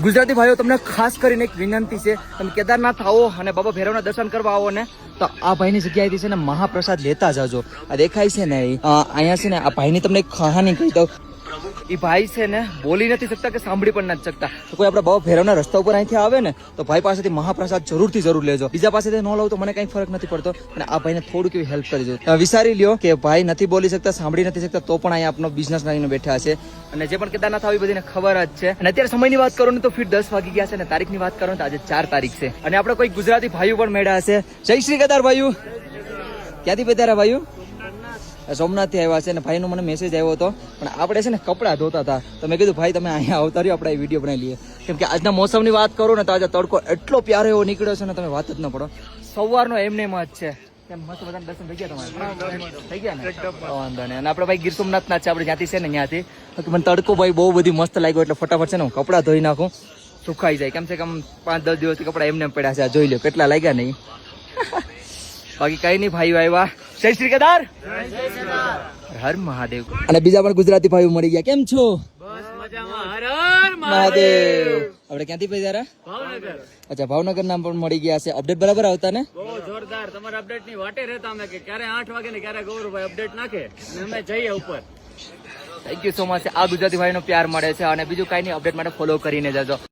ગુજરાતી ભાઈઓ તમને ખાસ કરીને એક વિનંતી છે, તમે કેદારનાથ આવો અને બાબા ભૈરવના દર્શન કરવા આવો ને તો આ ભાઈની જગ્યાએથી છે ને મહાપ્રસાદ લેતા જાજો. આ દેખાય છે ને અહીંયા છે ને આ ભાઈની તમને એક કહાની કહી દઉં. એ ભાઈ છે ને બોલી નથી શકતા કે સાંભળી પણ નથી શકતા. તો કોઈ આપણા બાબા ભૈરવના રસ્તા ઉપર અહીંથી આવે ને તો ભાઈ પાસેથી મહાપ્રસાદ જરૂર લેજો. બીજા પાસેથી ન લઉં તો મને કઈ ફરક નથી પડતો, અને આ ભાઈને થોડુંક એવી હેલ્પ કરી દો. વિચારી લ્યો કે ભાઈ નથી બોલી શકતા, સાંભળી નથી શકતા, તો પણ અહીંયા આપનો બિઝનેસ લઈને બેઠા છે. અને જે પણ કેદારનાથ આવી બધીને ખબર જ છે. અને અત્યારે સમયની વાત કરું ને તો ફિર 10 વાગી ગયા છે, અને તારીખની વાત કરું તો આજે 4 તારીખ છે. અને આપણે કોઈ ગુજરાતી ભાઈઓ પણ મેળ્યા છે. જય શ્રી કેદાર ભાઈઓ. ક્યાંથી પધાર્યા ભાઈઓ? સોમનાથ થી આવ્યા છે. અને ભાઈનો મને મેસેજ આવ્યો હતો, પણ આપણે છે ને કપડાં ધોતા હતા, તો મેં કીધું ભાઈ તમે અહીંયા આવતા રહ્યો, આપણે વિડીયો બનાવી લઈએ. કેમ કે આજના મોસમની વાત કરું ને તો આજે તડકો એટલો પ્યારો એવો નીકળ્યો છે ને તમે વાત જ ન પડો. સવારનો એમને જ છે. કેમ મસ્ત બધાના દર્શન થઈ ગયા તમારે? થઈ ગયા ને? વાંધો નહીં. અને આપણે ભાઈ ગીર સોમનાથના છે, આપણે જ્યાંથી છે ને ત્યાંથી. મને તડકો ભાઈ બહુ બધી મસ્ત લાગ્યો, એટલે ફટાફટ છે ને હું કપડાં ધોઈ નાખું, સુકાઈ જાય. કેમ છે કે આમ 5-10 દિવસથી કપડા એમને પડ્યા છે. આ જોઈ લો કેટલા લાગ્યા નહીં. બાકી કઈ નહીં, ભાઈઓ આવ્યા. જય શ્રી કેદાર, હર મહાદેવ. અને બીજા પણ ગુજરાતી ભાઈઓ મળી ગયા. કેમ છો? મહાદેવ. આપણે ક્યાંથી પધાર્યા? ભાવનગર. અચ્છા, ભાવનગર નામ પણ મળી ગયા છે. અપડેટ બરાબર આવતા ને? બહુ જોરદાર. તમારા અપડેટ ની વાટે રહેતા અમે કે ક્યારે 8 વાગે ને ક્યારે ગૌરવભાઈ અપડેટ નાખે અને અમે જઈએ ઉપર. Thank you so much. આ ગુજરાતી ભાઈનો પ્યાર મળે છે. અને બીજું કઈ નહીં, અપડેટ માટે ફોલો કરીને જજો.